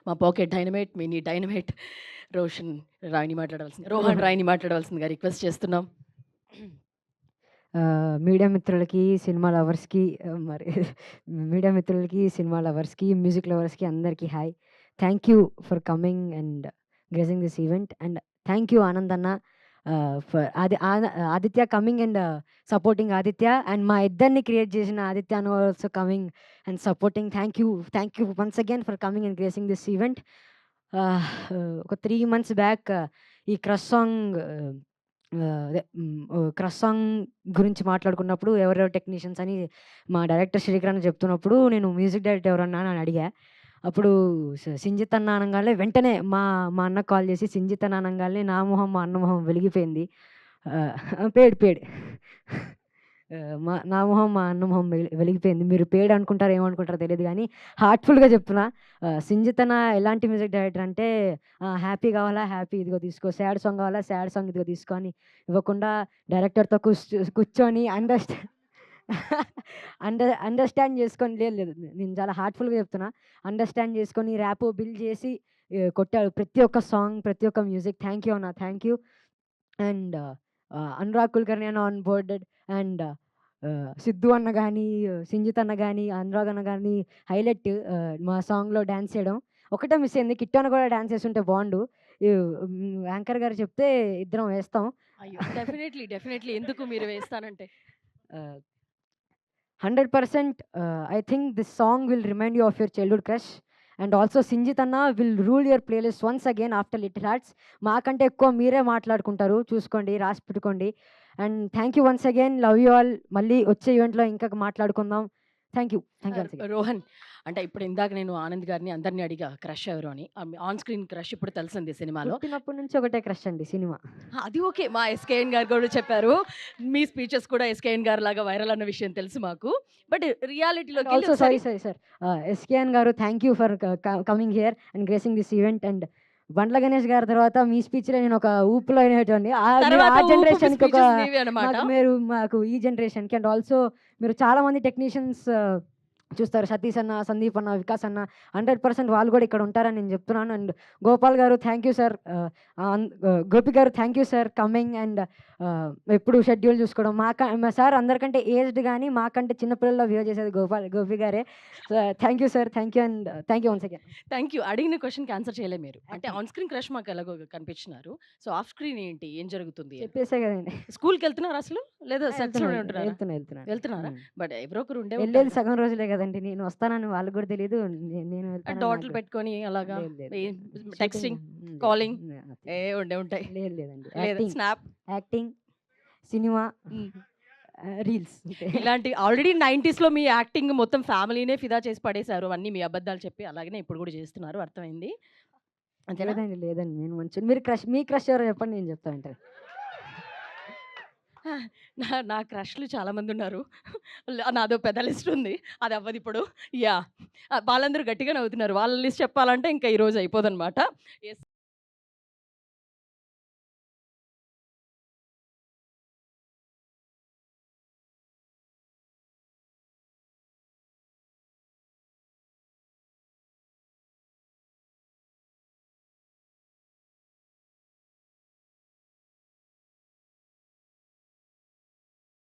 మా pocket dynamite, mini dynamite Rohan రాయ్‌ని మాట్లాడవలసిందిగా రిక్వెస్ట్ చేస్తున్నాం. మీడియా మిత్రులకి, సినిమా లవర్స్‌కి మరి మీడియా మిత్రులకి, సినిమా లవర్స్‌కి, మ్యూజిక్ లవర్స్‌కి అందరికీ hi. Thank you for coming and gracing this event and thank you Anand అన్న for Aditya coming and supporting Aditya and మా ఇద్దరిని క్రియేట్ చేసిన ఆదిత్య అను also coming and supporting. Thank you once again for coming and gracing this event. ఒక 3 months back ఈ crush song అదే crush song గురించి మాట్లాడుకున్నప్పుడు ఎవరెవరు టెక్నీషియన్స్ అని మా డైరెక్టర్ శ్రీకర్ అన్న చెప్తున్నప్పుడు నేను మ్యూజిక్ డైరెక్టర్ ఎవరన్నా అని అడిగా. అప్పుడు సింజిత్ అన్న అనంగానే వెంటనే మా మా అన్నకి కాల్ చేసి సింజిత్ అన్న అనంగానే నా మొహం, మా అన్న మొహం వెలిగిపోయింది. పేడ్. నా మొహం, మా అన్న మొహం వెలిగిపోయింది. మీరు పేడ్ అనుకుంటారో ఏమనుకుంటారో తెలీదు గానీ హార్ట్‌ఫుల్‌గా చెప్తున్నా. సింజిత్ అన్న ఎలాంటి మ్యూజిక్ డైరెక్టర్ అంటే హ్యాపీ కావాలా హ్యాపీ ఇదిగో తీసుకో, సాడ్ సాంగ్ కావాలా సాడ్ సాంగ్ ఇదిగో తీసుకో అని ఇవ్వకుండా డైరెక్టర్‌తో కూర్చొని అండర్‌స్టాండ్ చేసుకొని లేదు. నేను చాలా హార్ట్‌ఫుల్‌గా చెప్తున్నా. అండర్‌స్టాండ్ చేసుకొని ర్యాపో బిల్డ్ చేసి కొట్టాడు. ప్రతి ఒక్క సాంగ్, ప్రతి ఒక్క మ్యూజిక్. థ్యాంక్ యూ అన్న. Thank you. And Anurag Kulkarni అన్న ఆన్ బోర్డెడ్ అండ్ సిద్ధు అన్న గానీ, సింజిత్ అన్న గానీ, అనురాగ్ అన్న గానీ హైలైట్ మా సాంగ్‌లో డాన్స్ చేయడం. ఒకటే మిస్ అయింది. కిట్టు అన్న కూడా డాన్స్ చేసుంటే బావుండు. యాంకర్ గారు చెప్తే ఇద్దరం వేస్తాం. అయ్యో! డెఫినెట్‌లీ. ఎందుకు మీరు వేస్తానంటే? 100% I think this song will remind you of your childhood crush and also Sinjit Anna will rule your playlist once again after Little Hearts. మాకంటే ఎక్కువ మీరే మాట్లాడుకుంటారు. చూసుకోండి, రాసి పెట్టుకోండి. And thank you once again. Love you all. మళ్ళీ వచ్చే ఈవెంట్‌లో ఇంకా మాట్లాడుకుందాం. Thank you once again. Rohan, అంటే ఇప్పుడు ఇందాక నేను ఆనంద్ గారిని అందరిని అడిగా క్రష్ ఎవరు అని. ఆన్ స్క్రీన్ క్రష్ ఇప్పుడు తెలిసింది సినిమాలో. పుట్టినప్పటి నుంచి ఒకటే క్రష్ అండి సినిమా. అది ఓకే. మా ఎస్‌కేఎన్ గారు కూడా చెప్పారు. మీ స్పీచెస్ కూడా ఎస్‌కేఎన్ గారిలాగా వైరల్ అన్న విషయం తెలుసు మాకు. బట్ రియాలిటీలోకెళ్ళి ఆల్సో ఒకసారి sorry sir. SKN garu thank you for coming here and gracing this event and Bandla Ganesh గారి తర్వాత మీ స్పీచ్‌లో నేను ఒక ఊపులో అయినటువంటి మీరు ఆ జనరేషన్‌కి ఒక స్పీచెస్ నీవే అన్నమాట. మాకు ఈ జనరేషన్‌కి అండ్ ఆల్సో మీరు చాలా మంది టెక్నీషియన్స్ చూస్తారు. సతీష్ అన్న, సందీప్ అన్న, వికాస్ అన్న 100% వాళ్ళు కూడా ఇక్కడ ఉంటారని నేను చెప్తున్నాను. అండ్ గోపాల్ గారు thank you sir. Gopi garu thank you sir coming and ఎప్పుడు షెడ్యూల్ చూసుకోవడం. మా సార్ అందరికంటే ఏజ్డ్ గానీ మాకంటే చిన్న పిల్లల్లో బిహేవ్ చేసేది గోపి గారే. So thank you sir. Thank you and thank you once again. Thank you. అడిగిన క్వెషన్‌కి ఆన్సర్ చేయలే మీరు. అంటే ఆన్ స్క్రీన్ క్రష్ మాకు ఎలాగో కనిపించినారు. సో ఆఫ్ స్క్రీన్ ఏంటి? ఏం జరుగుతుంది? చెప్పేసే కదండి. స్కూల్‌కెళ్తున్నారా అసలు? లేదా సెట్స్‌లోనే ఉంటున్నారా? వెళ్తున్నాను. వెళ్తున్నారా? బట్ ఎవరో ఒకరు ఉండే వెళ్ళేది ఉంటారు. సగం రోజులే కదండి. నేను వస్తానని వాళ్ళకి కూడా తెలీదు. నేను వెళ్తానని డాట్లు నాకు పెట్టుకొని అలాగా లేదు. Texting, shooting calling nothing. ఉండే ఉంటాయి. లేదండి. లేదా స్నాప్. యాక్టింగ్, సినిమా, హ్మ్. రీల్స్ అంతే. ఇలాంటి ఆల్రెడీ 90స్‌లో మీ యాక్టింగ్ మొత్తం ఫ్యామిలీనే ఫిదా చేసి పడేశారు. అన్నీ మీ అబద్ధాలు చెప్పి. అలాగనే ఇప్పుడు కూడా చేస్తున్నారు. అర్థమైంది. అంతేనా? లేదండి. నేను మీరు మీ క్రష్ ఎవరో చెప్పండి నేను చెప్తా వింటాను. నా క్రష్‌లు చాలా మందున్నారు. నాదో పెద్ద లిస్ట్ ఉంది. అది అవ్వదిప్పుడు. యాహ్! వాళ్ళందరూ గట్టిగా నవ్వుతున్నారు. వాళ్ళ లిస్ట్ చెప్పాలంటే ఇంకా ఈరోజు అయిపోదనమాట. యెస్.